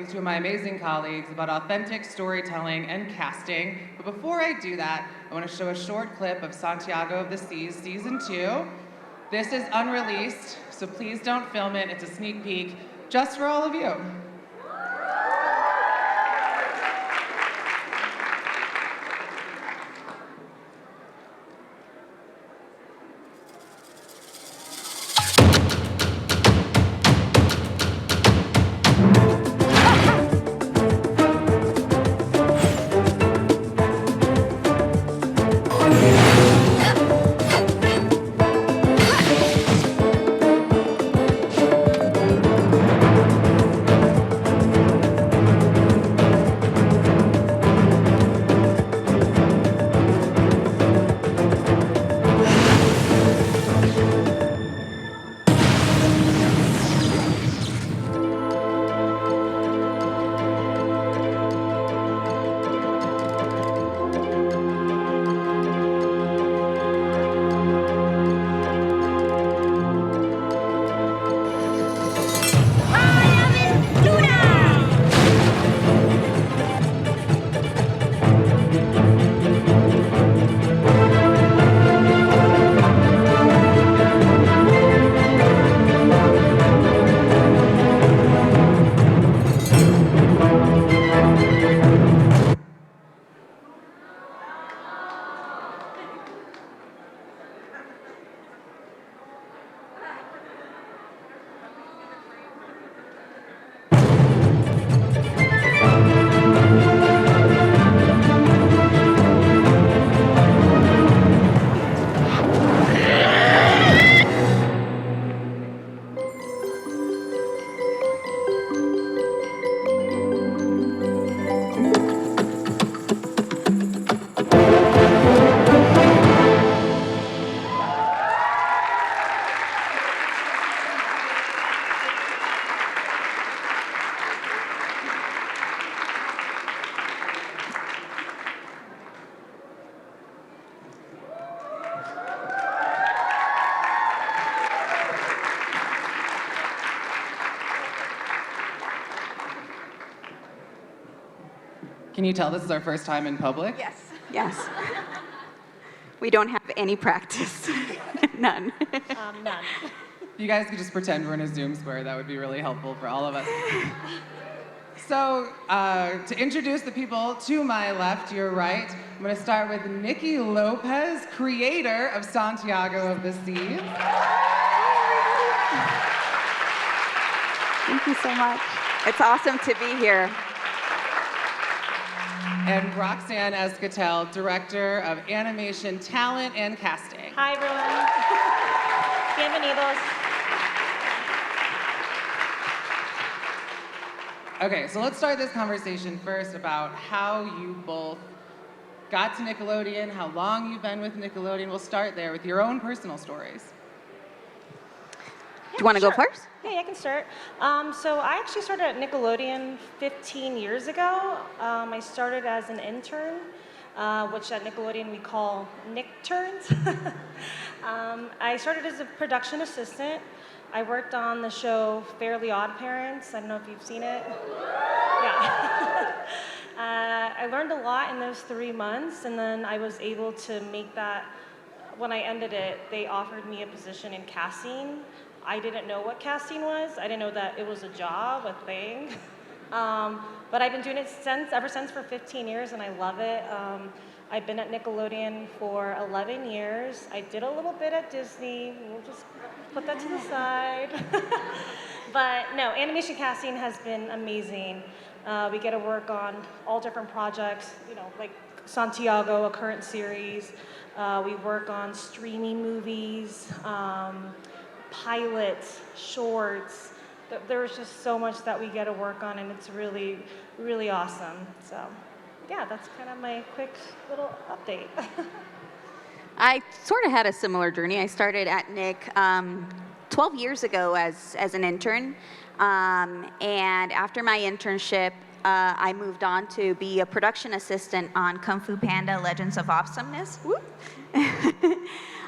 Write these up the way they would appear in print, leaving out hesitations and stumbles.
with two of my amazing colleagues about authentic storytelling and casting. But before I do that, I want to show a short clip of Santiago of the Seas Season 2. This is unreleased, so please don't film it. It's a sneak peek just for all of you. Can you tell this is our first time in public? Yes, yes. We don't have any practice. None. None. You guys could just pretend we're in a Zoom square. That would be really helpful for all of us. So, to introduce the people to my left, your right, I'm going to start with Niki Lopez, creator of Santiago of the Seas. Thank you so much. It's awesome to be here. And Roxanne Escatel, director of animation, talent, and casting. Hi, everyone. Bienvenidos. Okay, so let's start this conversation first about how you both got to Nickelodeon, how long you've been with Nickelodeon. We'll start there with your own personal stories. Do you want to go first? Yeah, I can start. So I actually started at Nickelodeon 15 years ago. I started as an intern, which at Nickelodeon we call Nickterns. I started as a production assistant. I worked on the show Fairly Odd Parents. I don't know if you've seen it. Yeah. I learned a lot in those 3 months, and then I was able to make that. When I ended it, they offered me a position in casting. I didn't know what casting was. I didn't know that it was a job, a thing. But I've been doing it ever since for 15 years, and I love it. I've been at Nickelodeon for 11 years. I did a little bit at Disney. We'll just put that to the side. But no, animation casting has been amazing. We get to work on all different projects, like Santiago, a current series. We work on streaming movies, pilots, shorts. There's just so much that we get to work on, and it's really, really awesome. So, yeah, that's kind of my quick little update. I sort of had a similar journey. I started at Nick 12 years ago as an intern, and after my internship, I moved on to be a production assistant on Kung Fu Panda: Legends of Awesomeness.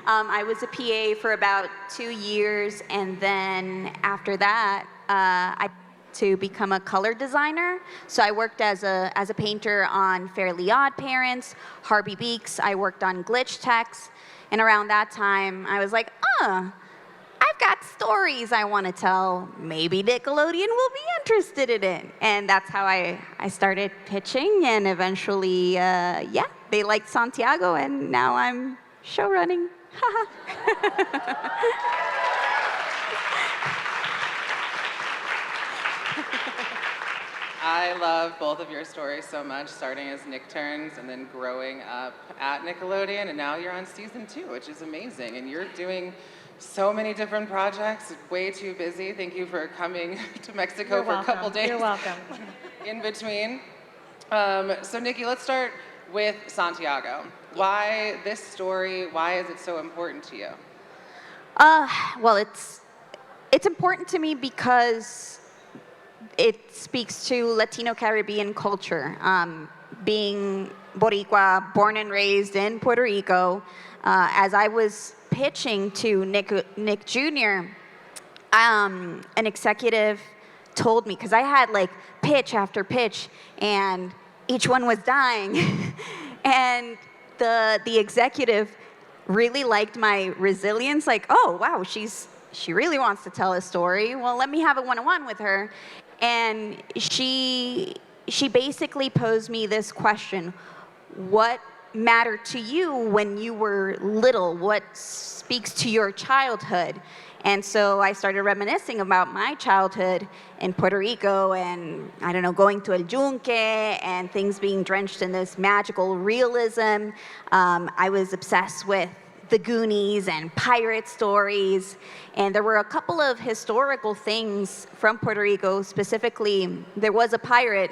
I was a PA for about 2 years, and then after that, I to become a color designer. So I worked as a painter on Fairly Odd Parents, Harvey Beaks. I worked on Glitch Text. And around that time, I was like, I've got stories I want to tell. Maybe Nickelodeon will be interested in it. And that's how I started pitching. And eventually, they liked Santiago. And now I'm show running. I love both of your stories so much, starting as Nickturns and then growing up at Nickelodeon, and now you're on season 2, which is amazing. And you're doing so many different projects, way too busy. Thank you for coming to Mexico You're for welcome. a couple days. You're welcome. In between. So Niki, let's start with Santiago. Why this story? Why is it so important to you? Well, it's important to me because it speaks to Latino Caribbean culture. Being Boricua, born and raised in Puerto Rico, as I was pitching to Nick Jr., an executive told me, because I had like pitch after pitch, and each one was dying, and the executive really liked my resilience. Like, oh wow, she really wants to tell a story. Well, let me have a one-on-one with her. And she basically posed me this question: what mattered to you when you were little? What speaks to your childhood? And so I started reminiscing about my childhood in Puerto Rico, and I don't know, going to El Yunque and things being drenched in this magical realism. I was obsessed with the Goonies and pirate stories, and there were a couple of historical things from Puerto Rico. Specifically, there was a pirate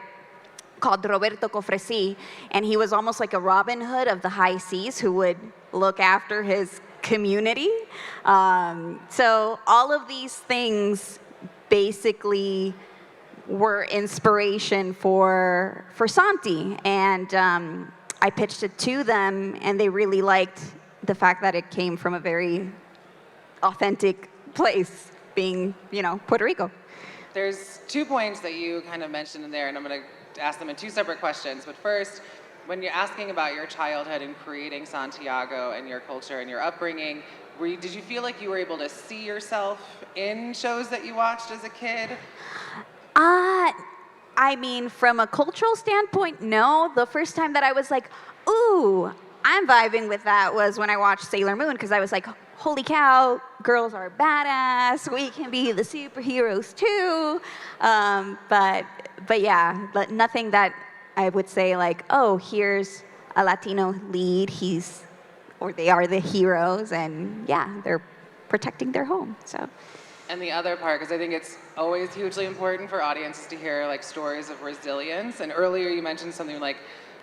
called Roberto Cofresi, and he was almost like a Robin Hood of the high seas who would look after his community. So all of these things basically were inspiration for Santi, and I pitched it to them, and they really liked the fact that it came from a very authentic place, being, Puerto Rico. There's 2 points that you kind of mentioned in there, and I'm going to ask them in 2 separate questions. But first, when you're asking about your childhood and creating Santiago and your culture and your upbringing, did you feel like you were able to see yourself in shows that you watched as a kid? I mean, from a cultural standpoint, no. The first time that I was like, ooh, I'm vibing with that was when I watched Sailor Moon, because I was like, holy cow, girls are badass, we can be the superheroes too. But yeah, but nothing that I would say like, oh, here's a Latino lead, or they are the heroes, and yeah, they're protecting their home, so. And the other part, because I think it's always hugely important for audiences to hear like stories of resilience. And earlier you mentioned something like,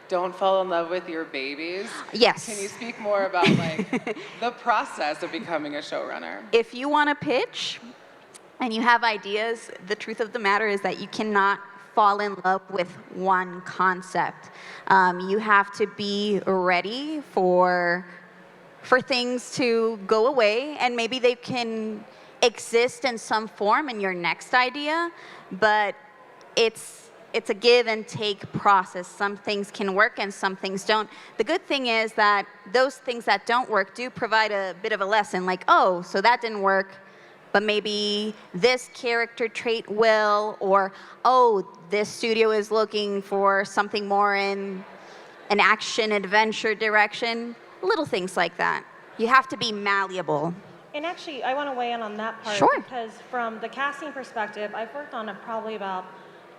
don't fall in love with your babies. Yes. Can you speak more about like the process of becoming a showrunner? If you want to pitch and you have ideas, the truth of the matter is that you cannot fall in love with one concept. You have to be ready for things to go away, and maybe they can exist in some form in your next idea, but it's a give and take process. Some things can work and some things don't. The good thing is that those things that don't work do provide a bit of a lesson, like, oh, so that didn't work, but maybe this character trait will, or, oh, this studio is looking for something more in an action adventure direction. Little things like that. You have to be malleable. And actually, I want to weigh in on that part. Sure. Because from the casting perspective, I've worked on probably about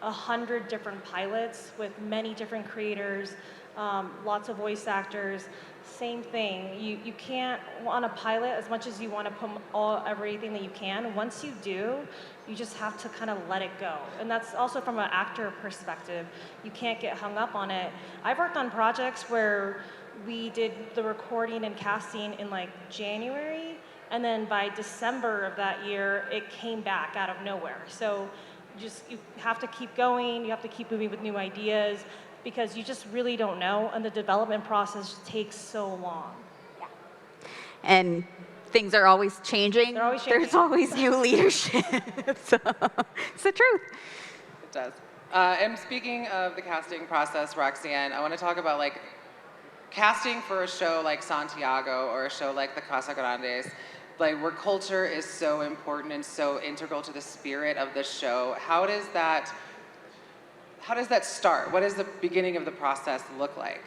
100 different pilots with many different creators, lots of voice actors. Same thing. You can't, on a pilot, as much as you want to put everything that you can, once you do, you just have to kind of let it go. And that's also from an actor perspective. You can't get hung up on it. I've worked on projects where we did the recording and casting in like January, and then by December of that year, it came back out of nowhere. So you have to keep going, you have to keep moving with new ideas, because you just really don't know, and the development process takes so long. Yeah. And things are always changing. They're always changing. There's always new leadership. So it's the truth. It does. And speaking of the casting process, Roxanne, I want to talk about like casting for a show like Santiago or a show like the Casa Grandes, like where culture is so important and so integral to the spirit of the show. How does that start? What does the beginning of the process look like?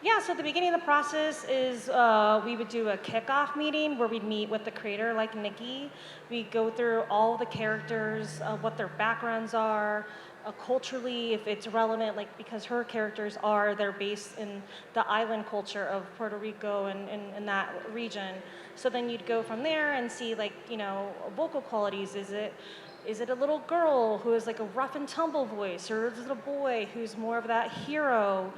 Yeah, so the beginning of the process is we would do a kickoff meeting where we'd meet with the creator, like Niki. We go through all the characters, what their backgrounds are, culturally, if it's relevant, like because her characters they're based in the island culture of Puerto Rico and in that region. So then you'd go from there and see like, vocal qualities. Is it a little girl who has like a rough and tumble voice, or is it a boy who's more of that hero?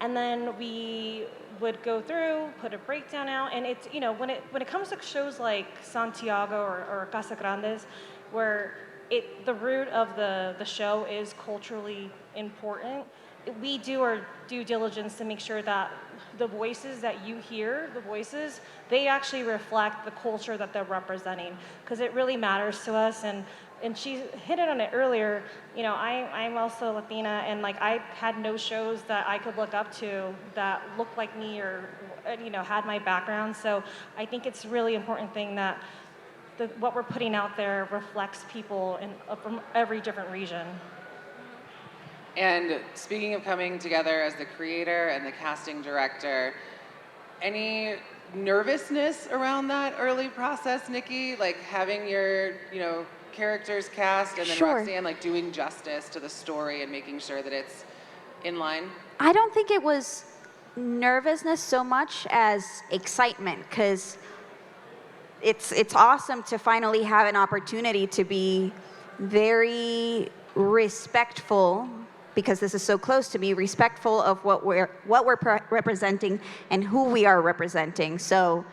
And then we would go through, put a breakdown out, and it's, when it comes to shows like Santiago or Casa Grandes, where the root of the show is culturally important, we do our due diligence to make sure that the voices that you hear, they actually reflect the culture that they're representing, because it really matters to us. And she hit it on it earlier, I'm also Latina, and like I had no shows that I could look up to that looked like me or, had my background. So I think it's a really important thing that what we're putting out there reflects people from every different region. And speaking of coming together as the creator and the casting director, any nervousness around that early process, Niki? Like having your, characters cast and then Sure. Roxanne like doing justice to the story and making sure that it's in line? I don't think it was nervousness so much as excitement, because it's awesome to finally have an opportunity to be very respectful, because this is so close to me, respectful of what we're representing and who we are representing. So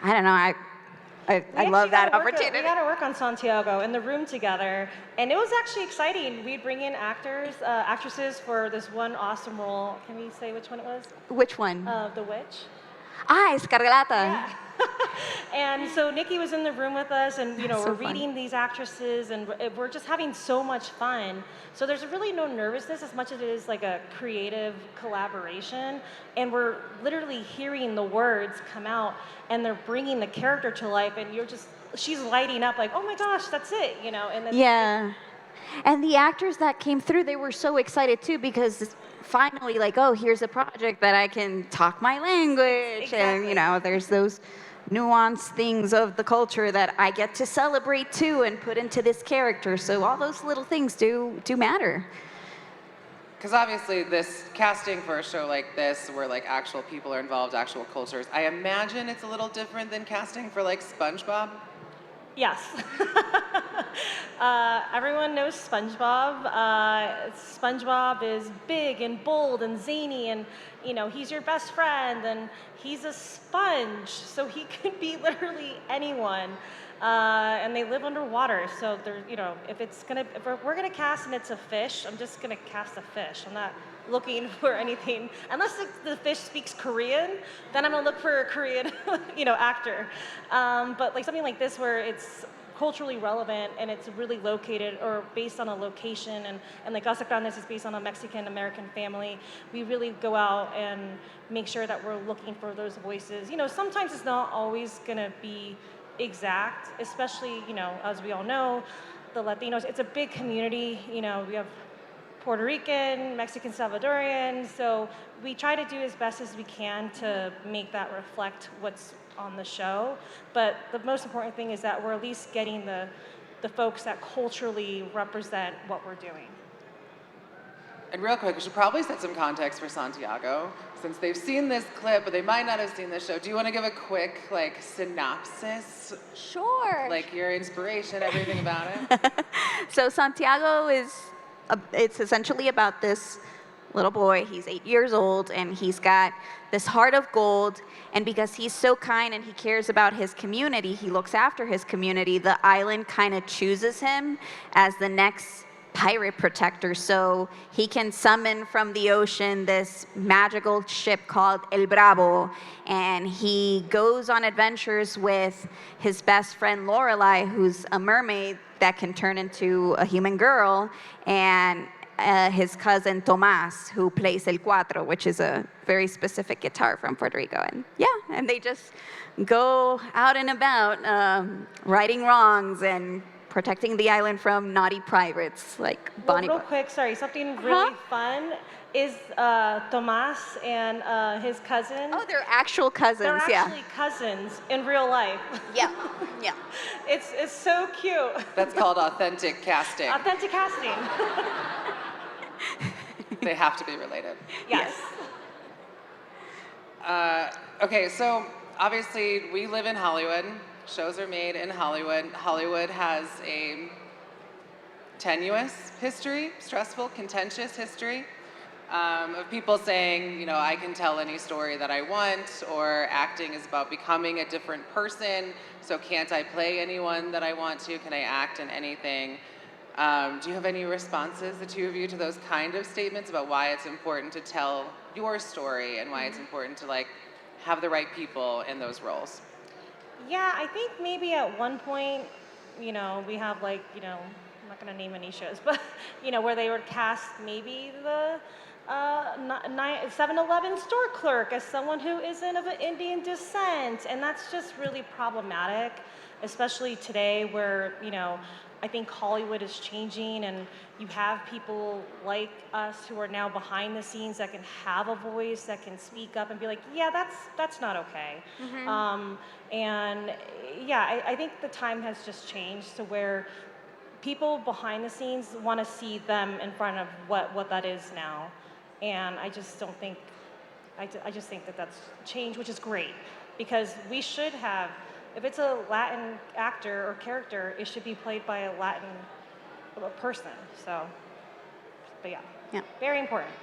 I don't know, I love that opportunity. We got to work on Santiago in the room together, and it was actually exciting. We'd bring in actresses for this one awesome role. Can we say which one it was? Which one? The witch. Escatel. Yeah. And so Niki was in the room with us, and we're reading these actresses, and we're just having so much fun. So there's really no nervousness as much as it is like a creative collaboration, and we're literally hearing the words come out, and they're bringing the character to life, and she's lighting up like, oh my gosh, that's it, and then Yeah. And the actors that came through, they were so excited too, because finally, like, oh, here's a project that I can talk my language. Exactly. And, there's those nuanced things of the culture that I get to celebrate too and put into this character. So all those little things do matter. Because obviously this casting for a show like this, where like actual people are involved, actual cultures, I imagine it's a little different than casting for like SpongeBob. Yes. Everyone knows SpongeBob. SpongeBob is big and bold and zany, and he's your best friend, and he's a sponge, so he could be literally anyone. And they live underwater, so they're, if we're gonna cast and it's a fish, I'm just gonna cast a fish. I'm not looking for anything, unless the fish speaks Korean, then I'm gonna look for a Korean, actor. But like something like this where it's culturally relevant and it's really located or based on a location, and like Casa Grandes is based on a Mexican-American family, we really go out and make sure that we're looking for those voices. Sometimes it's not always gonna be exact, especially, as we all know, the Latinos, it's a big community, we have Puerto Rican, Mexican, Salvadorian, so we try to do as best as we can to make that reflect what's on the show. But the most important thing is that we're at least getting the folks that culturally represent what we're doing. And real quick, we should probably set some context for Santiago, since they've seen this clip, but they might not have seen this show. Do you want to give a quick, synopsis? Sure. Like your inspiration, everything about it? So Santiago it's essentially about this little boy. He's 8 years old, and he's got this heart of gold. And because he's so kind and he cares about his community, he looks after his community, the island kind of chooses him as the next pirate protector, so he can summon from the ocean this magical ship called El Bravo, and he goes on adventures with his best friend Lorelai, who's a mermaid that can turn into a human girl, and his cousin Tomás, who plays el cuatro, which is a very specific guitar from Puerto Rico. And yeah, and they just go out and about righting wrongs and protecting the island from naughty pirates like Well, Bonnie. real quick, sorry, something really fun is Tomás and his cousin. Oh, they're actual cousins. They're Yeah. actually cousins in real life. Yeah. Yeah. It's so cute. That's called authentic casting. Authentic casting. They have to be related. Yes. Okay, so obviously we live in Hollywood. Shows are made in Hollywood. Hollywood has a tenuous history, stressful, contentious history of people saying, you know, I can tell any story that I want, or acting is about becoming a different person, so can't I play anyone that I want to? Can I act in anything? Do you have any responses, the two of you, to those kind of statements about why it's important to tell your story and why it's important to like have the right people in those roles? Yeah, I think maybe at one point, you know, we have like, you know, I'm not gonna name any shows, but you know, where they would cast maybe the 7-Eleven store clerk as someone who isn't of an Indian descent, and that's just really problematic, especially today where, you know, I think Hollywood is changing, and you have people like us who are now behind the scenes that can have a voice, that can speak up and be like, yeah, that's not okay. And yeah, I think the time has just changed to where people behind the scenes want to see them in front of what that is now. And I just don't think, I just think that that's changed, which is great, because we should have, if it's a Latin actor or character, it should be played by a Latin person. So, but yeah, very important.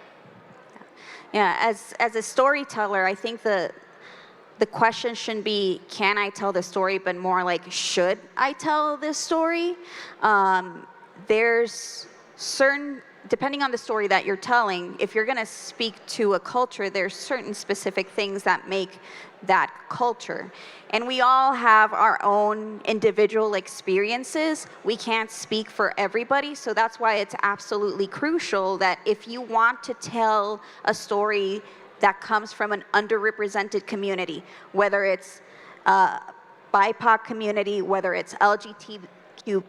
Yeah, as a storyteller, I think the question shouldn't be, can I tell the story, but more like, should I tell this story? There's certain, depending on the story that you're telling, if you're gonna speak to a culture, there's certain specific things that make that culture. And we all have our own individual experiences. We can't speak for everybody, so that's why it's absolutely crucial that if you want to tell a story that comes from an underrepresented community, whether it's BIPOC community, whether it's LGBTQA,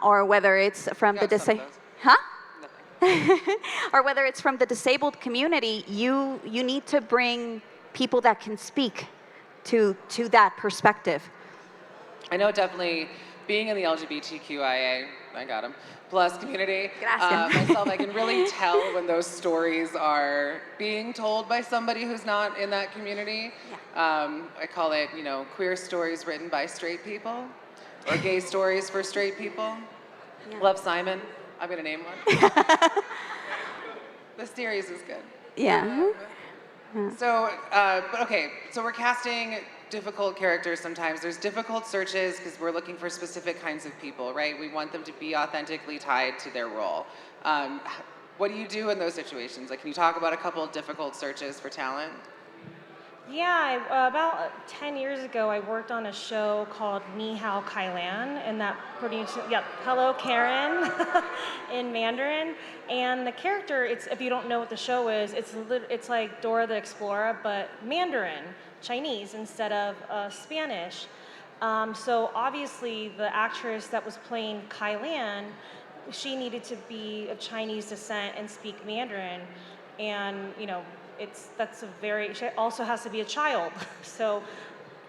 or whether it's from the disabled, or whether it's from the disabled community, you need to bring people that can speak to that perspective. I know definitely being in the LGBTQIA, I got him, plus community, myself, I can really tell when those stories are being told by somebody who's not in that community. I call it, you know, queer stories written by straight people, or gay stories for straight people. Love Simon. I'm gonna name one. The series is good. Yeah. So, but okay, so we're casting difficult characters sometimes. There's difficult searches because we're looking for specific kinds of people, right? We want them to be authentically tied to their role. What do you do in those situations? Like, can you talk about a couple of difficult searches for talent? Yeah, about 10 years ago, I worked on a show called Ni Hao Kai Lan, and that produced, hello Karen, in Mandarin. And the character, if you don't know what the show is, it's like Dora the Explorer, but Mandarin, Chinese, instead of Spanish. So obviously, the actress that was playing Kai Lan, she needed to be of Chinese descent and speak Mandarin, and you know, she also has to be a child. So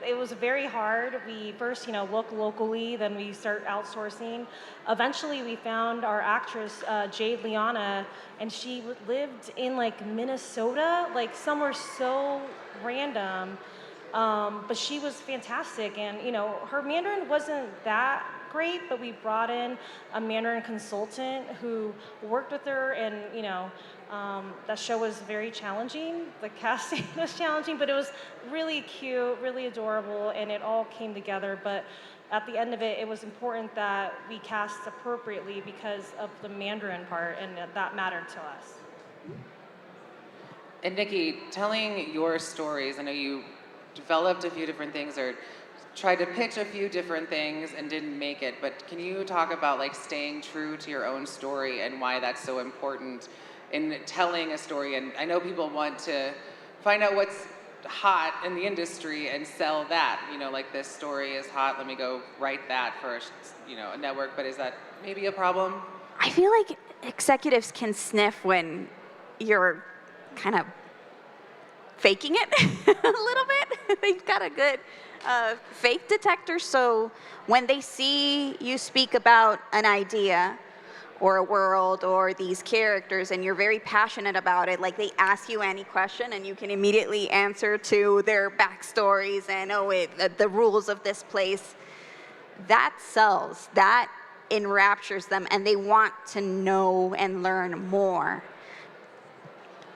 it was very hard. We first, you know, look locally, then we start outsourcing. Eventually we found our actress, Jade Liana, and she lived in like Minnesota, like somewhere so random. But she was fantastic, and you know, her Mandarin wasn't that great, but we brought in a Mandarin consultant who worked with her, and you know, that show was very challenging. The casting was challenging, but it was really cute, really adorable, and it all came together. But at the end of it, it was important that we cast appropriately because of the Mandarin part, and that mattered to us. And Niki, telling your stories, I know you developed a few different things or tried to pitch a few different things and didn't make it, but can you talk about like staying true to your own story and why that's so important in telling a story? And I know people want to find out what's hot in the industry and sell that, you know, like this story is hot, let me go write that for, you know, a network, but is that maybe a problem? I feel like executives can sniff when you're kind of faking it a little bit. They've got a good fake detector, so when they see you speak about an idea or a world or these characters and you're very passionate about it, like they ask you any question and you can immediately answer to their backstories and the rules of this place, that sells, that enraptures them, and they want to know and learn more.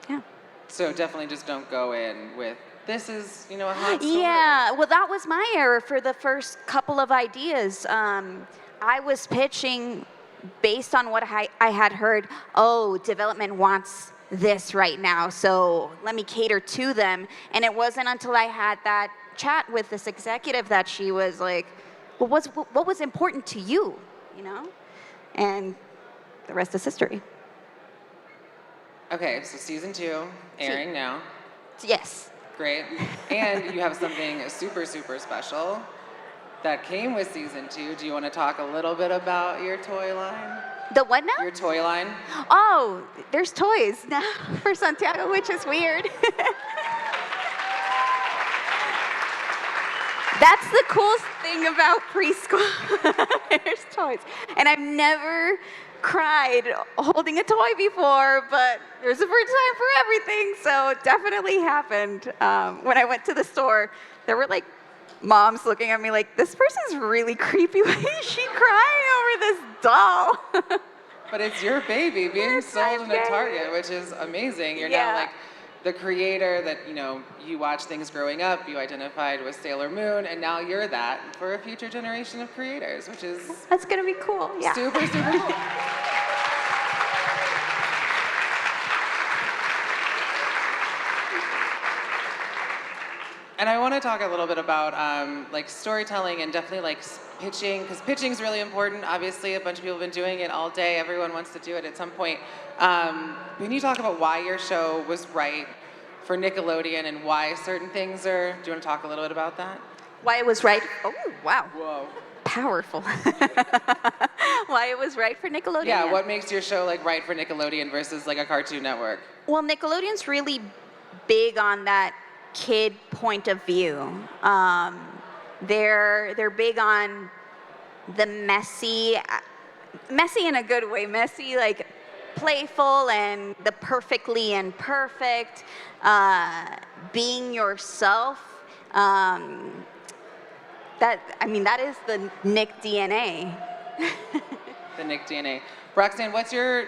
Yeah. So definitely just don't go in with, this is, you know, a hot story. Yeah, well, that was my error for the first couple of ideas. I was pitching based on what I had heard. Oh, development wants this right now, so let me cater to them. And it wasn't until I had that chat with this executive that she was like, well, what was important to you, you know? And the rest is history. Okay, so season 2, airing now. Yes. Great. And you have something super, super special that came with season 2. Do you want to talk a little bit about your toy line? The what now? Your toy line? Oh, there's toys now for Santiago, which is weird. That's the coolest thing about preschool. There's toys. And I've never cried holding a toy before, but there's a first time for everything, so it definitely happened. When I went to the store, there were like moms looking at me like, this person's really creepy. Why is she crying over this doll? But it's your baby being sold in a Target, which is amazing. You're now like the creator that, you know, you watch things growing up, you identified with Sailor Moon, and now you're that for a future generation of creators, which is... That's gonna be cool, yeah. Super, super cool. And I want to talk a little bit about like storytelling and definitely like pitching, because pitching is really important. Obviously, a bunch of people have been doing it all day. Everyone wants to do it at some point. Can you talk about why your show was right for Nickelodeon and why certain things are? Do you want to talk a little bit about that? Why it was right? Oh, wow. Whoa. Powerful. Why it was right for Nickelodeon? Yeah, what makes your show like right for Nickelodeon versus like a Cartoon Network? Well, Nickelodeon's really big on that kid point of view. They're big on the messy in a good way, messy, like playful and the perfectly imperfect, being yourself. That is the Nick DNA. The Nick DNA. Roxanne, what's your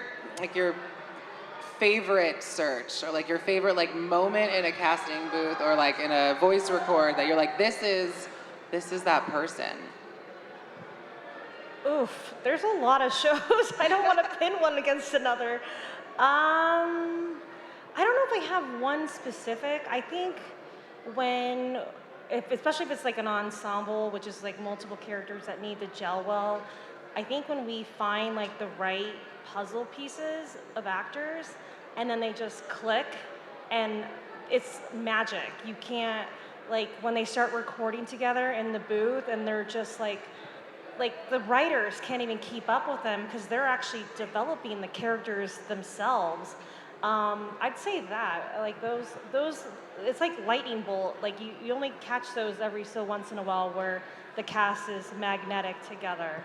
favorite search, or like your favorite like moment in a casting booth or like in a voice record that you're like, this is that person? Oof, there's a lot of shows. I don't want to pin one against another. I don't know if I have one specific. I think especially if it's like an ensemble, which is like multiple characters that need to gel well, I think when we find like the right puzzle pieces of actors and then they just click and it's magic. You can't, like when they start recording together in the booth and they're just like the writers can't even keep up with them because they're actually developing the characters themselves. I'd say that, like those, it's like lightning bolt. Like you only catch those every so once in a while where the cast is magnetic together.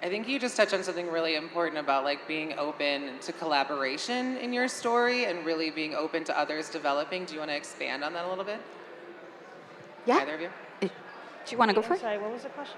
I think you just touched on something really important about like being open to collaboration in your story and really being open to others developing. Do you want to expand on that a little bit? Yeah. Either of you? Do you want to go for it? Sorry, what was the question?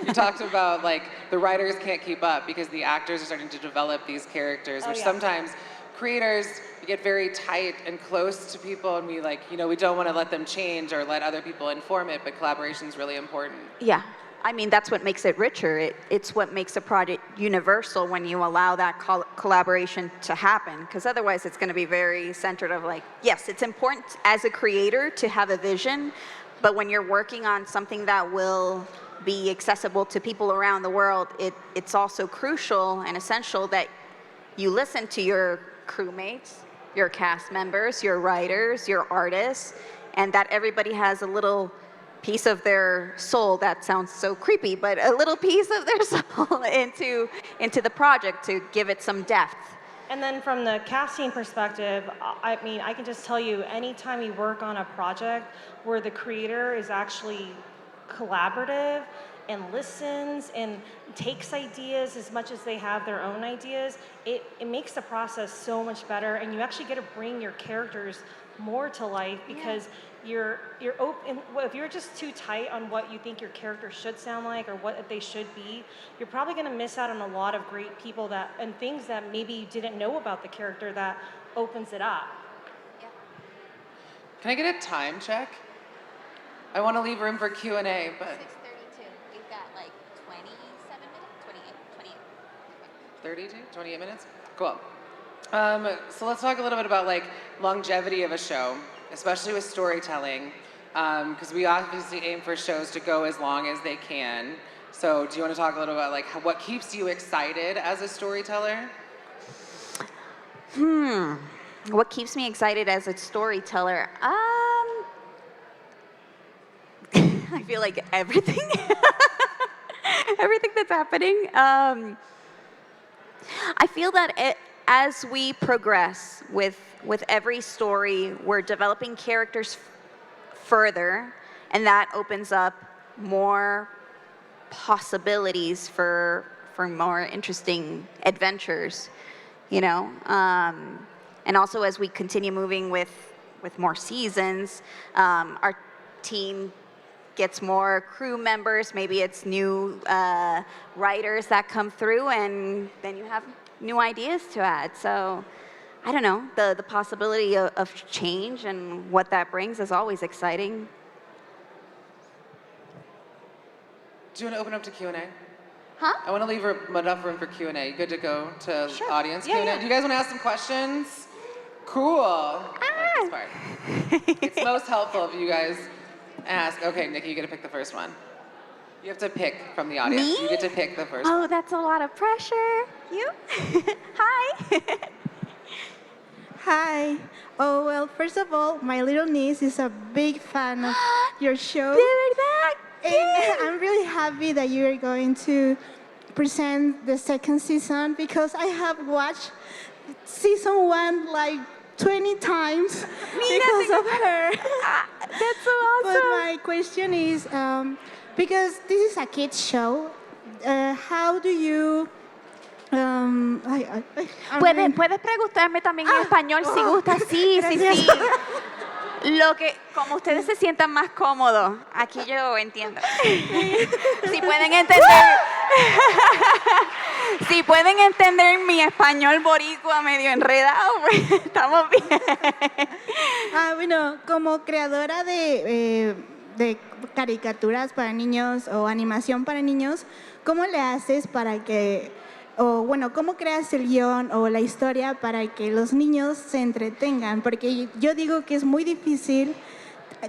You talked about like the writers can't keep up because the actors are starting to develop these characters, which sometimes creators get very tight and close to people and we like, we don't want to let them change or let other people inform it, but collaboration is really important. Yeah. I mean, that's what makes it richer. It's what makes a project universal when you allow that collaboration to happen, because otherwise it's going to be very centered of like, yes, it's important as a creator to have a vision, But when you're working on something that will be accessible to people around the world, it's also crucial and essential that you listen to your crewmates, your cast members, your writers, your artists, and that everybody has a little piece of their soul. That sounds so creepy, but a little piece of their soul into the project to give it some depth. And then from the casting perspective, I mean, I can just tell you, anytime you work on a project where the creator is actually collaborative and listens and takes ideas as much as they have their own ideas, it makes the process so much better, and you actually get to bring your characters more to life because you're open. If you're just too tight on what you think your character should sound like or what they should be, you're probably going to miss out on a lot of great people and things that maybe you didn't know about the character that opens it up. Can I get a time check? I want to leave room for Q&A, but 6:32. We've got like 27 minutes, 28. 28 minutes? Cool. So let's talk a little bit about like longevity of a show, especially with storytelling, because we obviously aim for shows to go as long as they can. So do you want to talk a little about like what keeps you excited as a storyteller? What keeps me excited as a storyteller? I feel like everything. Everything that's happening. I feel that as we progress with every story, we're developing characters further, and that opens up more possibilities for more interesting adventures, you know. And also as we continue moving with more seasons, our team gets more crew members, maybe it's new writers that come through, and then you have new ideas to add. So I don't know, the possibility of change and what that brings is always exciting. Do you want to open up to Q&A? Huh? I want to leave enough room for Q&A. You good to go to audience Yeah, Q&A? yeah. Do you guys want to ask some questions? Cool. I like this part. It's most helpful if you guys ask. Okay, Niki, you get to pick the first one. You have to pick from the audience. Me? You get to pick the first one. Oh, that's a lot of pressure. You? Hi. Hi. Oh, well, first of all, my little niece is a big fan of your show. De verdad? And I'm really happy that you are going to present the second season because I have watched season 1 like 20 times because of her. That's so awesome. But my question is, because this is a kids show, how do you... Puedes preguntarme también en español si gusta. Sí. Como ustedes se sientan más cómodos. Aquí yo entiendo. Si pueden entender. Si pueden entender mi español boricua medio enredado, pues estamos bien. Bueno, como creadora de caricaturas para niños o animación para niños, ¿cómo le haces para que, o bueno, cómo creas el guión o la historia para que los niños se entretengan? Porque yo digo que es muy difícil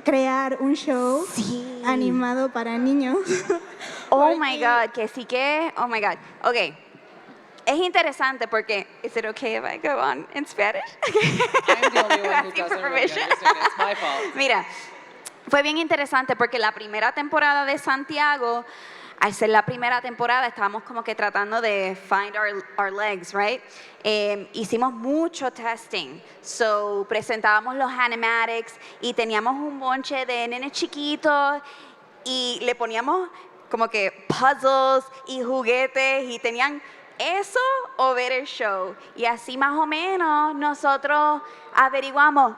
crear un show animado para niños. Oh my God, que sí que, oh my God. Okay. Es interesante porque, is it okay if I go on in Spanish? I'm the only one who Asking doesn't really permission. understand it. It's my fault. Mira, fue bien interesante porque la primera temporada de Santiago, al ser la primera temporada, estábamos como que tratando de find our legs, right? Hicimos mucho testing. So, presentábamos los animatics y teníamos un bonche de nenes chiquitos y le poníamos como que puzzles y juguetes y tenían eso o ver el show. Y así más o menos nosotros averiguamos,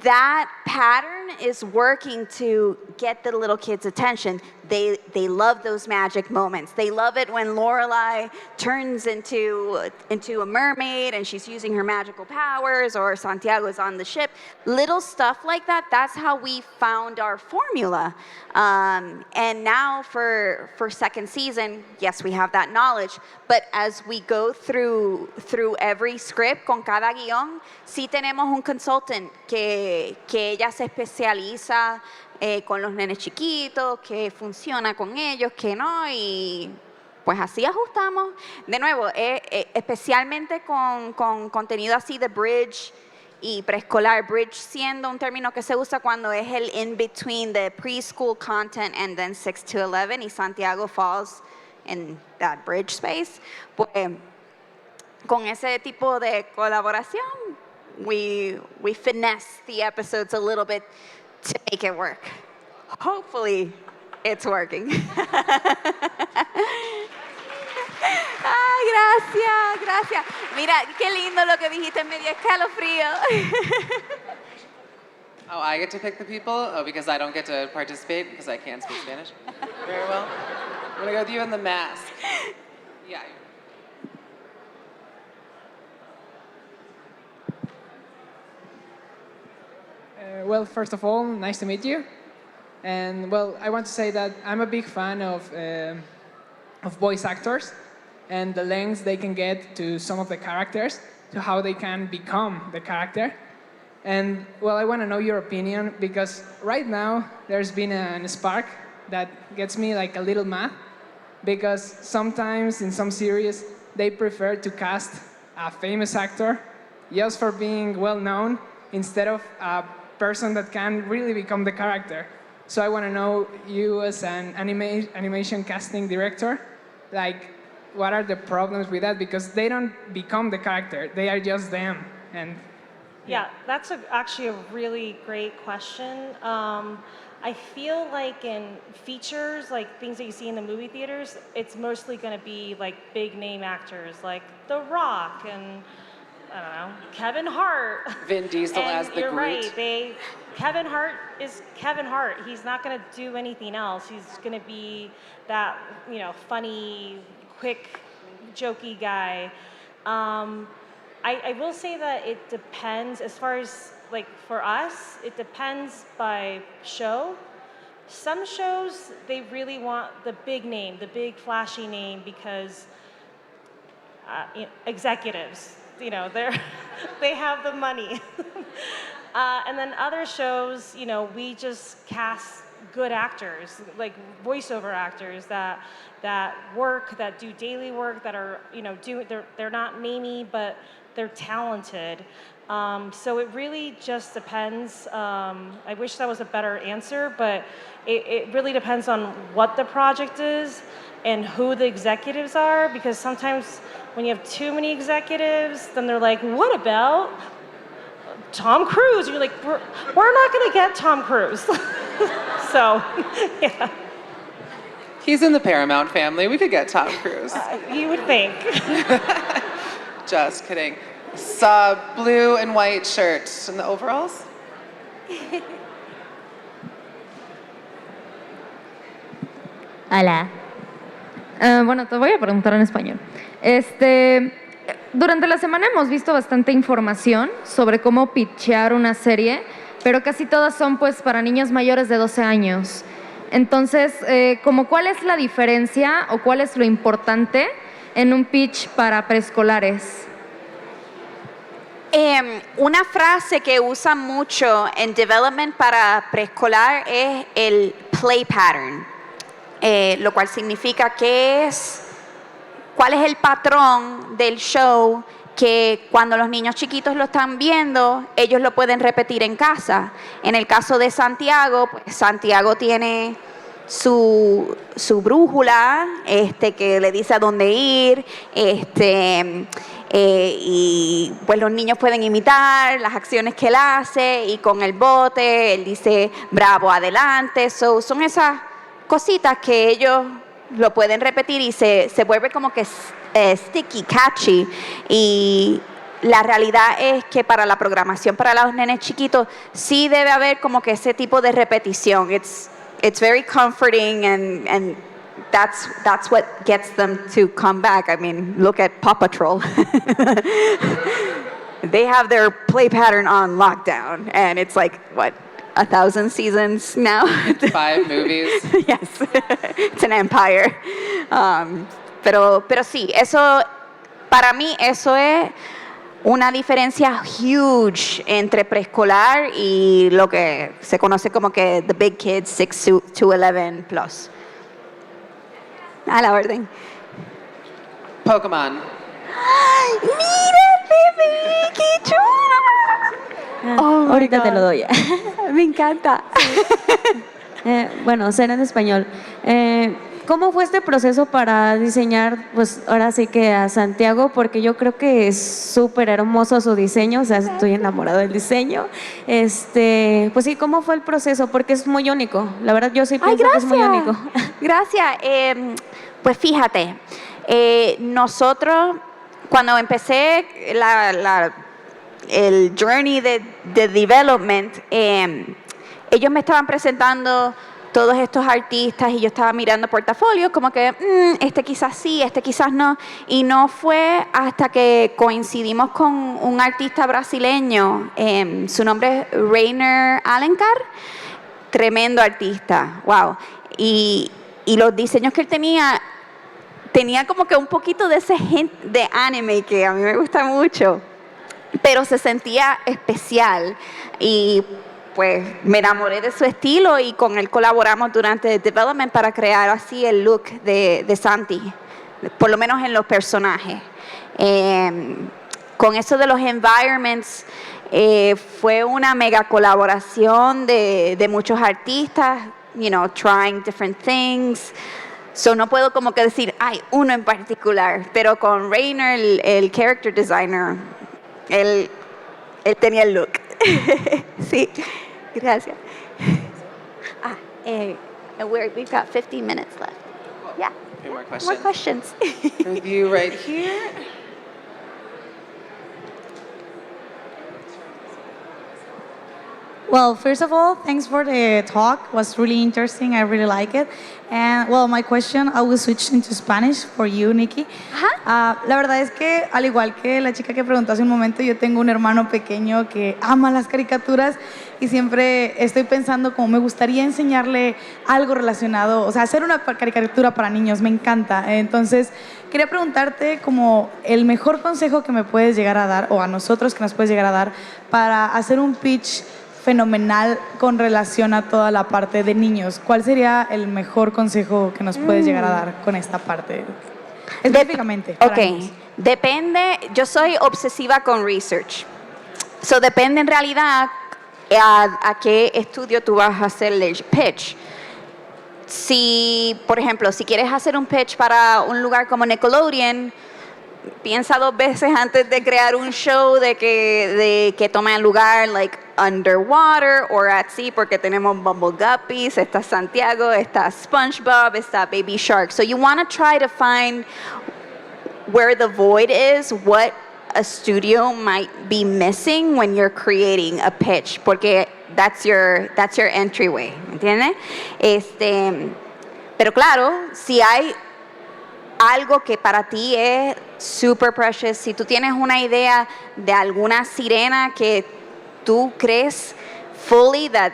that pattern is working to get the little kids' attention. They love those magic moments. They love it when Lorelai turns into a mermaid and she's using her magical powers, or Santiago's on the ship. Little stuff like that, that's how we found our formula. And now for second season, yes, we have that knowledge. But as we go through every script, con cada guión, sí tenemos un consultant que ella se socializa con los nenes chiquitos, qué funciona con ellos, qué no, y pues así ajustamos. De nuevo, especialmente con contenido así de bridge y preescolar, bridge siendo un término que se usa cuando es el in-between the preschool content and then 6 to 11, y Santiago falls in that bridge space. Pues, con ese tipo de colaboración, we finesse the episodes a little bit to make it work. Hopefully, it's working. Ay, gracias. Mira, qué lindo lo que dijiste, me dio escalofrío. Oh, I get to pick the people? Oh, because I don't get to participate because I can't speak Spanish very well? I'm gonna go with you in the mask. Yeah. Well, first of all, nice to meet you. And well, I want to say that I'm a big fan of voice actors and the lengths they can get to some of the characters, to how they can become the character. And well, I want to know your opinion because right now there's been a spark that gets me like a little mad because sometimes in some series they prefer to cast a famous actor just for being well known instead of a person that can really become the character. So I want to know you as an animation casting director, like what are the problems with that? Because they don't become the character, they are just them. And yeah, that's actually a really great question. I feel like in features, like things that you see in the movie theaters, it's mostly going to be like big name actors like The Rock and I don't know, Kevin Hart. Vin Diesel and as the you're Groot. right. Kevin Hart is Kevin Hart. He's not going to do anything else. He's going to be that, you know, funny, quick, jokey guy. I will say that it depends, as far as like for us, it depends by show. Some shows, they really want the big name, the big flashy name because executives, you know, they have the money. And then other shows, you know, we just cast good actors, like voiceover actors that work, that do daily work, that are, you know, they're not namey, but they're talented. So it really just depends. I wish that was a better answer, but it really depends on what the project is and who the executives are, because sometimes when you have too many executives, then they're like, what about Tom Cruise? And you're like, we're not gonna get Tom Cruise. So, yeah. He's in the Paramount family. We could get Tom Cruise. You would think. Just kidding. Saw blue and white shirt and the overalls. Hola. Bueno, te voy a preguntar en español. Durante la semana hemos visto bastante información sobre cómo pitchear una serie, pero casi todas son pues para niños mayores de 12 años. Entonces, ¿cuál es la diferencia o cuál es lo importante en un pitch para preescolares? Una frase que usan mucho en development para preescolar es el play pattern, lo cual significa cuál es el patrón del show que cuando los niños chiquitos lo están viendo, ellos lo pueden repetir en casa. En el caso de Santiago, pues Santiago tiene su brújula, que le dice a dónde ir, y pues los niños pueden imitar las acciones que él hace, y con el bote, él dice, bravo, adelante. Son esas cositas que ellos lo pueden repetir y se vuelve como que sticky, catchy. Y la realidad es que para la programación para los nenes chiquitos sí debe haber como que ese tipo de repetición. It's very comforting and that's what gets them to come back. I mean, look at Paw Patrol. They have their play pattern on lockdown, and it's like, what, 1,000 seasons now? 5 movies. Yes, it's an empire. Pero sí, eso, para mí, eso es una diferencia huge entre preescolar y lo que se conoce como que the big kids, 6 to 11 plus. A la orden. Pokémon. ¡Ay, mira, bebé! ¡Qué chulo! Oh, Ahorita te lo doy. Me encanta. Bueno, será en español. ¿Cómo fue este proceso para diseñar, pues ahora sí que a Santiago? Porque yo creo que es súper hermoso su diseño, o sea, estoy enamorado del diseño. Pues sí, ¿cómo fue el proceso? Porque es muy único. La verdad, yo sí pienso que es muy único. Gracias. Pues fíjate, nosotros, cuando empecé el journey de development, ellos me estaban presentando todos estos artistas y yo estaba mirando portafolios como que este quizás sí, este quizás no. Y no fue hasta que coincidimos con un artista brasileño, su nombre es Rainer Alencar, tremendo artista, wow. Y los diseños que él tenía como que un poquito de ese hint de anime que a mí me gusta mucho, pero se sentía especial y pues me enamoré de su estilo y con él colaboramos durante el development para crear así el look de Santi, por lo menos en los personajes. Con eso de los environments, fue una mega colaboración de muchos artistas, you know, trying different things. So no puedo como que decir, hay uno en particular, pero con Rainer, el character designer, él tenía el look. Sí, gracias. We've got 15 minutes left. Yeah. Any more questions? More questions. With you right here. Well, first of all, thanks for the talk. It was really interesting. I really like it. And well, my question, I will switch into Spanish for you, Niki. La verdad es que, al igual que la chica que preguntó hace un momento, yo tengo un hermano pequeño que ama las caricaturas y siempre estoy pensando cómo me gustaría enseñarle algo relacionado, o sea, hacer una caricatura para niños, me encanta. Entonces, quería preguntarte como el mejor consejo que me puedes llegar a dar, o a nosotros que nos puedes llegar a dar, para hacer un pitch fenomenal con relación a toda la parte de niños. ¿Cuál sería el mejor consejo que nos puedes llegar a dar con esta parte? Específicamente. Ok, depende, yo soy obsesiva con research. So depende en realidad a qué estudio tú vas a hacer el pitch. Si, por ejemplo, si quieres hacer un pitch para un lugar como Nickelodeon, piensa 2 veces antes de crear un show de que tome lugar like underwater or at sea, porque tenemos Bumble Guppies, está Santiago, está SpongeBob, está Baby Shark. So you want to try to find where the void is, what a studio might be missing when you're creating a pitch, porque that's your entryway, ¿me entiendes? Pero claro, si hay algo que para ti es super precious, si tú tienes una idea de alguna sirena que tú crees fully that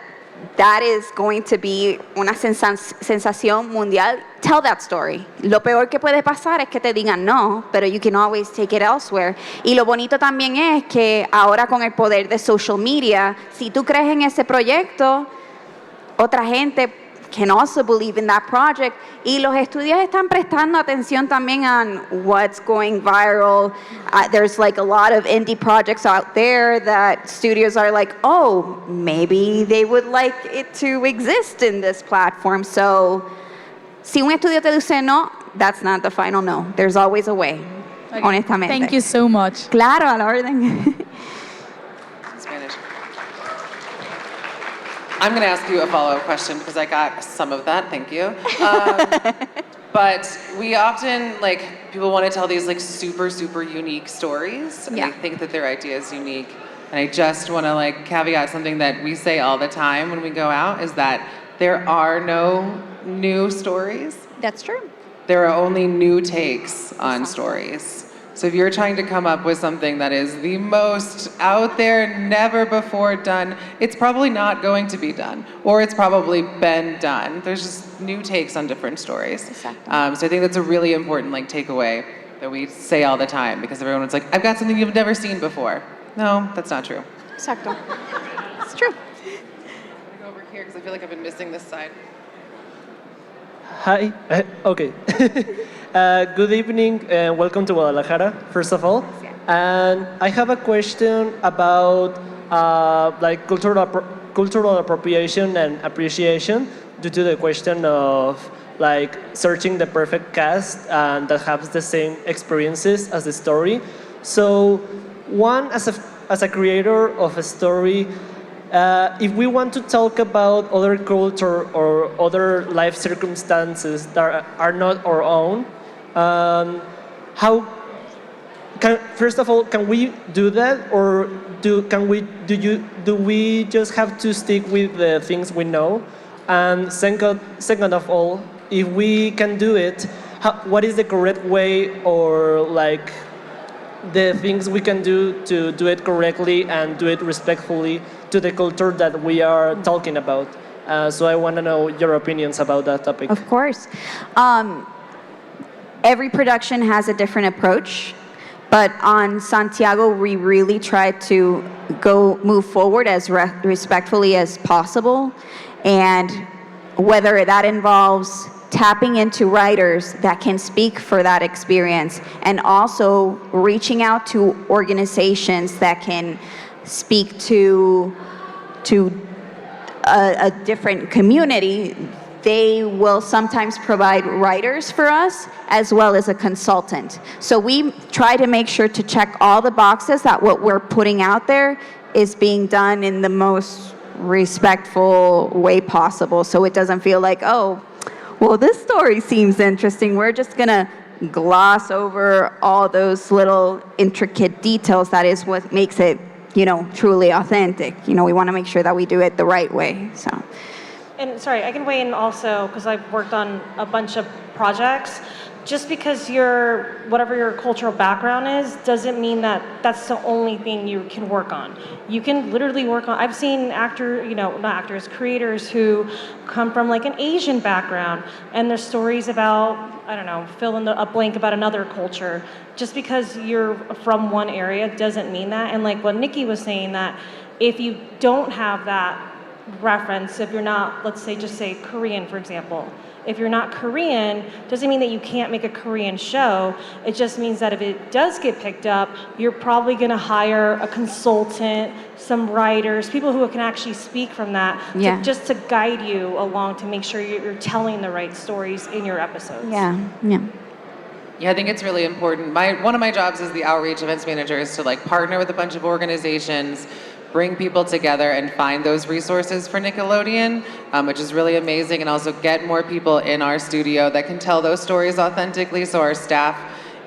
is going to be una sensación mundial, tell that story. Lo peor que puede pasar es que te digan no, pero you can always take it elsewhere. Y lo bonito también es que ahora con el poder de social media, si tú crees en ese proyecto, otra gente can also believe in that project. Y los estudios están prestando atención también on what's going viral. There's like a lot of indie projects out there that studios are like, oh, maybe they would like it to exist in this platform. So, si un estudio te dice no, that's not the final no. There's always a way, okay. Honestamente. Thank you so much. Claro, a la orden. Spanish. I'm going to ask you a follow-up question because I got some of that. Thank you. But we often, like, people want to tell these, like, super, super unique stories. And they think that their idea is unique. And I just want to, like, caveat something that we say all the time when we go out is that there are no new stories. That's true. There are only new takes on stories. So if you're trying to come up with something that is the most out there, never before done, it's probably not going to be done, or it's probably been done. There's just new takes on different stories. Exactly. So I think that's a really important like takeaway. that we say all the time because everyone's like, I've got something you've never seen before. No, that's not true. Exacto. It's true. I'm gonna go over here because I feel like I've been missing this side. Hi. Okay. Good evening and welcome to Guadalajara, first of all. And I have a question about like cultural appropriation and appreciation due to the question of like searching the perfect cast and that has the same experiences as the story. So one, as a creator of a story, if we want to talk about other culture or other life circumstances that are not our own, first of all, can we do that, or do we just have to stick with the things we know? And second of all, if we can do it, what is the correct way, or like the things we can do to do it correctly and do it respectfully to the culture that we are talking about? So I want to know your opinions about that topic. Of course. Every production has a different approach, but on Santiago, we really try to move forward as respectfully as possible. And whether that involves tapping into writers that can speak for that experience, and also reaching out to organizations that can speak to a different community, they will sometimes provide writers for us as well as a consultant. So we try to make sure to check all the boxes that what we're putting out there is being done in the most respectful way possible, so it doesn't feel like, oh, well, this story seems interesting, we're just gonna gloss over all those little intricate details. That is what makes it, truly authentic. We want to make sure that we do it the right way. So. And sorry, I can weigh in also because I've worked on a bunch of projects. Just because whatever your cultural background is, doesn't mean that that's the only thing you can work on. You can literally work on, I've seen creators who come from like an Asian background, and their stories about, I don't know, fill in a blank about another culture. Just because you're from one area doesn't mean that. And like what Niki was saying, that if you don't have that reference, if you're not, let's say, just say Korean, for example. If you're not Korean, doesn't mean that you can't make a Korean show. It just means that if it does get picked up, you're probably gonna hire a consultant, some writers, people who can actually speak from that, just to guide you along to make sure you're telling the right stories in your episodes. Yeah. Yeah, I think it's really important. One of my jobs as the outreach events manager is to like partner with a bunch of organizations, bring people together and find those resources for Nickelodeon, which is really amazing, and also get more people in our studio that can tell those stories authentically, so our staff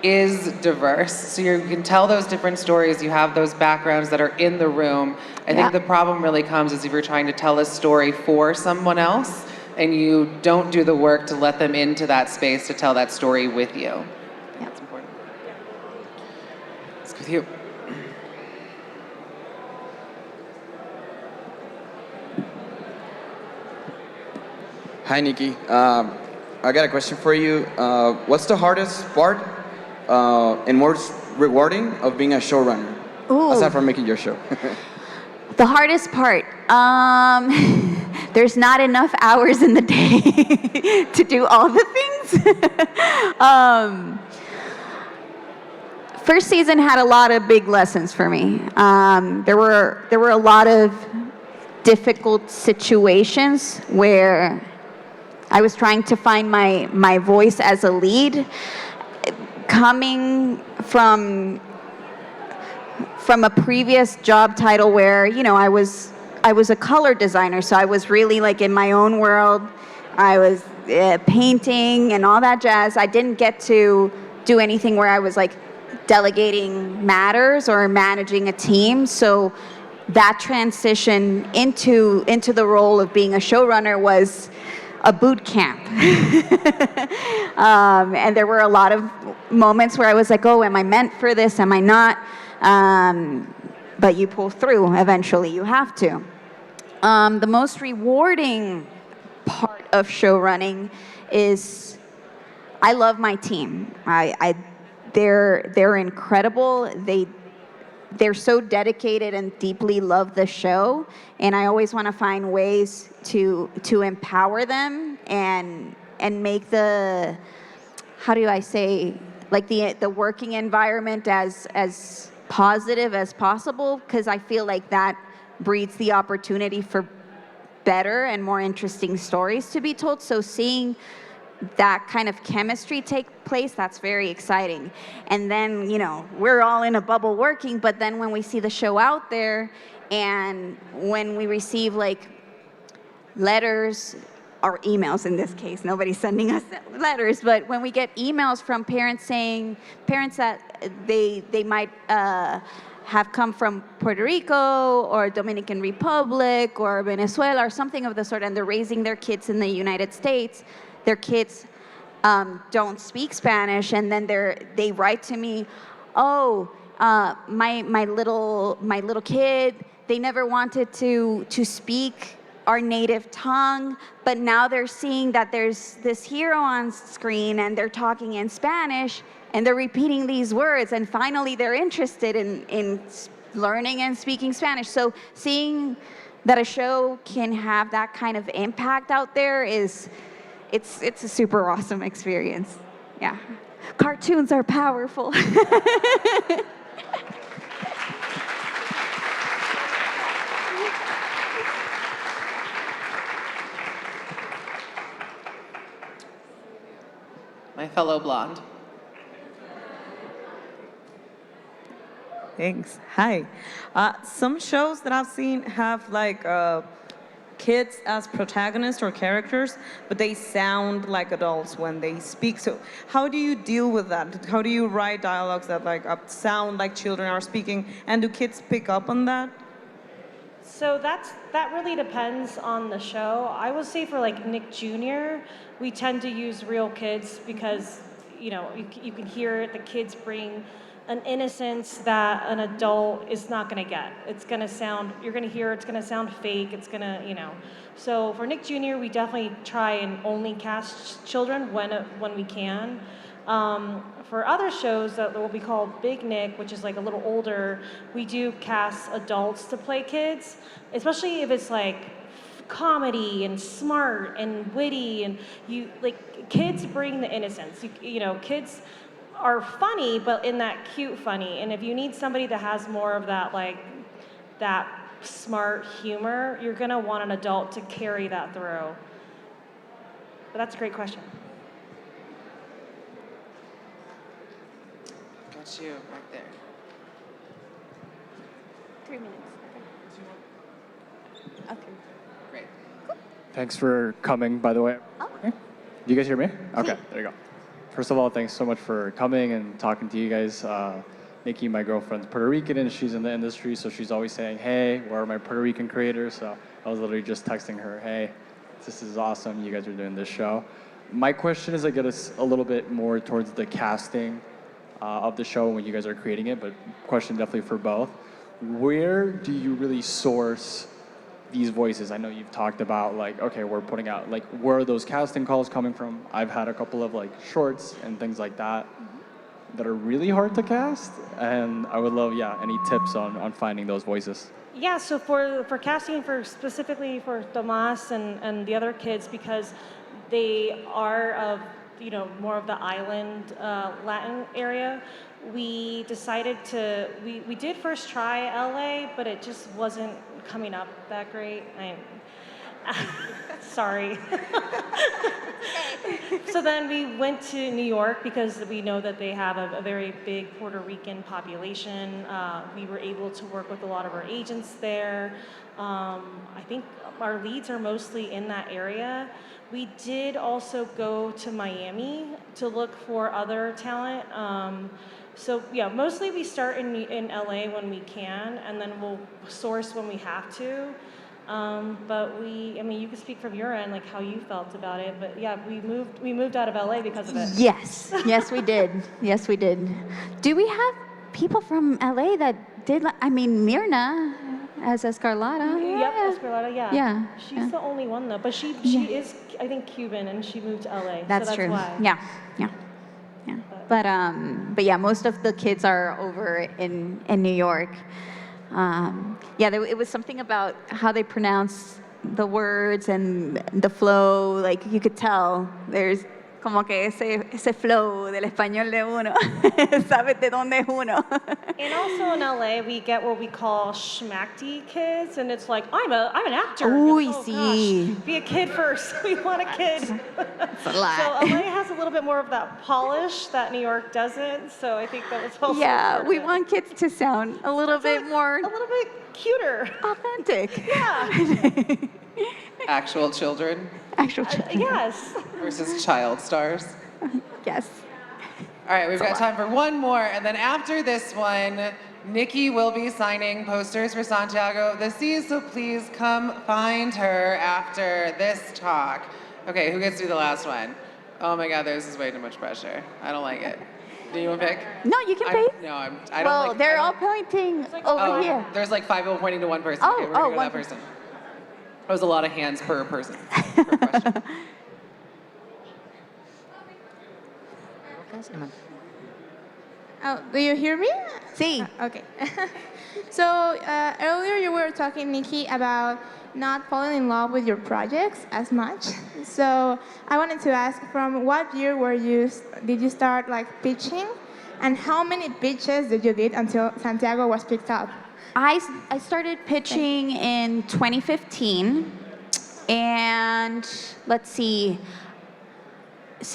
is diverse. So you can tell those different stories, you have those backgrounds that are in the room. I think the problem really comes is if you're trying to tell a story for someone else and you don't do the work to let them into that space to tell that story with you. Yeah, it's important. Let's go with you. Hi, Niki. I got a question for you. What's the hardest part and most rewarding of being a showrunner? Ooh. Aside from making your show. The hardest part, there's not enough hours in the day to do all the things. First season had a lot of big lessons for me. There were a lot of difficult situations where I was trying to find my voice as a lead, coming from a previous job title where, I was a color designer, so I was really like in my own world. I was painting and all that jazz. I didn't get to do anything where I was like delegating matters or managing a team. So that transition into the role of being a showrunner was a boot camp. And there were a lot of moments where I was like, oh, am I meant for this? Am I not? But you pull through eventually. You have to. The most rewarding part of show running is I love my team. I they're incredible. They're so dedicated and deeply love the show, and I always want to find ways to empower them and make the, how do I say, like the working environment as positive as possible, because I feel like that breeds the opportunity for better and more interesting stories to be told. So seeing that kind of chemistry take place, that's very exciting. And then, we're all in a bubble working, but then when we see the show out there and when we receive like letters or emails, in this case, nobody's sending us letters, but when we get emails from parents that they might have come from Puerto Rico or Dominican Republic or Venezuela or something of the sort, and they're raising their kids in the United States. Their kids don't speak Spanish, and then they write to me, oh, my little kid, they never wanted to speak our native tongue, but now they're seeing that there's this hero on screen and they're talking in Spanish and they're repeating these words, and finally they're interested in learning and speaking Spanish. So seeing that a show can have that kind of impact out there it's a super awesome experience. Yeah. Cartoons are powerful. My fellow blonde. Thanks. Hi. Some shows that I've seen have like kids as protagonists or characters, but they sound like adults when they speak. So how do you deal with that? How do you write dialogues that sound like children are speaking? And do kids pick up on that? So that really depends on the show. I would say for like Nick Jr., we tend to use real kids because, you can hear it, the kids bring an innocence that an adult is not gonna get. It's gonna sound, you're gonna hear it's gonna sound fake, it's gonna, So for Nick Jr., we definitely try and only cast children when we can. For other shows that will be called Big Nick, which is like a little older, we do cast adults to play kids, especially if it's like comedy and smart and witty, and kids bring the innocence. Kids are funny, but in that cute funny. And if you need somebody that has more of that that smart humor, you're gonna want an adult to carry that through. But that's a great question. Got you right there. 3 minutes. Okay. Great. Thanks for coming, by the way. Oh. Okay. Do you guys hear me? Okay, there you go. First of all, thanks so much for coming and talking to you guys. Niki, my girlfriend's Puerto Rican, and she's in the industry, so she's always saying, hey, where are my Puerto Rican creators? So I was literally just texting her, hey, this is awesome, you guys are doing this show. My question is, I get us a little bit more towards the casting of the show when you guys are creating it, but question definitely for both. Where do you really source these voices? I know you've talked about okay, we're putting out, where are those casting calls coming from? I've had a couple of shorts and things like that that are really hard to cast, and I would love, any tips on finding those voices. Yeah, so for casting specifically for Tomas and the other kids, because they are of more of the island Latin area, we decided we did first try LA, but it just wasn't coming up that great. Sorry. So then we went to New York because we know that they have a very big Puerto Rican population. We were able to work with a lot of our agents there. I think our leads are mostly in that area. We did also go to Miami to look for other talent. So yeah, mostly we start in LA when we can, and then we'll source when we have to. But you can speak from your end, how you felt about it. But yeah, we moved out of LA because of it. Yes, we did. Yes, we did. Do we have people from LA that did? Myrna as Escarlata. Yep, Escarlata. Yeah. Yeah. She's the only one though, but she is, I think, Cuban, and she moved to LA. That's so that's true. Why. Yeah. But But yeah, most of the kids are over in New York. Yeah, it was something about how they pronounce the words and the flow. Like you could tell there's como que ese flow del español de uno. Sabes de dónde es uno. And also in LA, we get what we call schmackty kids, and it's like, I'm an actor. You're Uy, like, oh, sí. gosh, be a kid first. We want a kid. It's a lot. So LA has a little bit more of that polish that New York doesn't. So I think that was also Yeah, we important. want kids to sound a little bit more a little bit cuter, authentic. Yeah. Actual children Actual children. Yes. versus child stars. Yes. All right, we've got time for one more, and then after this one, Niki will be signing posters for Santiago the Seas, so please come find her after this talk. Okay, who gets to do the last one? Oh my God, this is way too much pressure. I don't like it. Do you want to pick? No, you can pick. I don't Well, like. they're all pointing over here. There's like 5 people pointing to one person. Oh, Okay, we're gonna go to one that person. That was a lot of hands per person. Per question. Oh, do you hear me? Sí. Okay. So earlier you were talking, Niki, about not falling in love with your projects as much. So I wanted to ask, from what year did you start like pitching, and how many pitches did you did until Santiago was picked up? I started pitching in 2015, and let's see,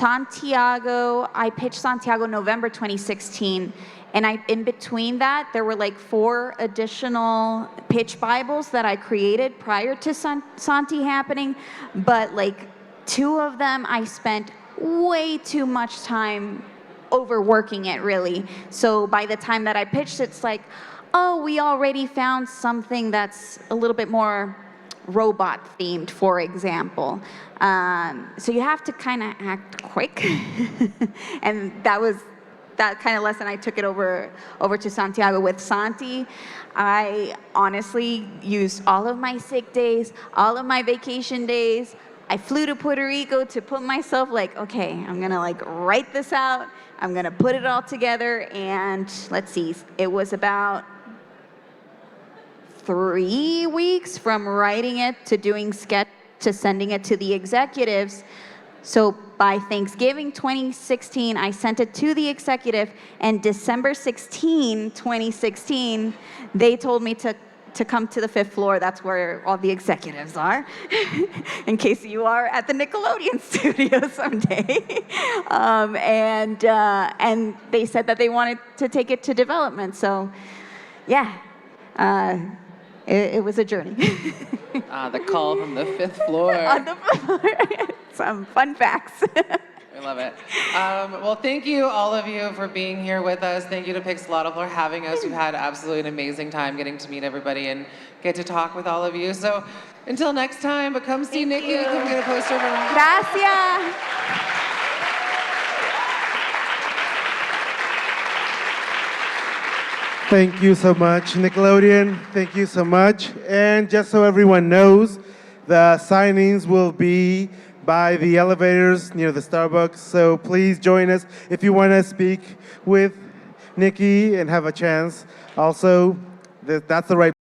I pitched Santiago November 2016, and in between that, there were like 4 additional pitch Bibles that I created prior to Santi happening, but like 2 of them I spent way too much time overworking it, really. So by the time that I pitched, it's like, oh, we already found something that's a little bit more robot themed, for example. So you have to kind of act quick. And that kind of lesson, I took it over to Santiago. With Santi, I honestly used all of my sick days, all of my vacation days. I flew to Puerto Rico to put myself like, okay, I'm gonna like write this out. I'm gonna put it all together, and let's see, it was about 3 weeks from writing it to doing sketch to sending it to the executives. So by Thanksgiving 2016, I sent it to the executive, and December 16, 2016, they told me to come to the 5th floor. That's where all the executives are, in case you are at the Nickelodeon studio someday. And they said that they wanted to take it to development. So, yeah, it was a journey. The call from the 5th floor. On the 5th floor. Some fun facts. I love it. Well, thank you, all of you, for being here with us. Thank you to Pixelatl for having us. We've had absolutely an amazing time getting to meet everybody and get to talk with all of you. So until next time, but come see Niki. Come get a poster from her. Gracias. Thank you so much, Nickelodeon. Thank you so much. And just so everyone knows, the signings will be by the elevators near the Starbucks. So please join us if you want to speak with Niki and have a chance. Also, that's the right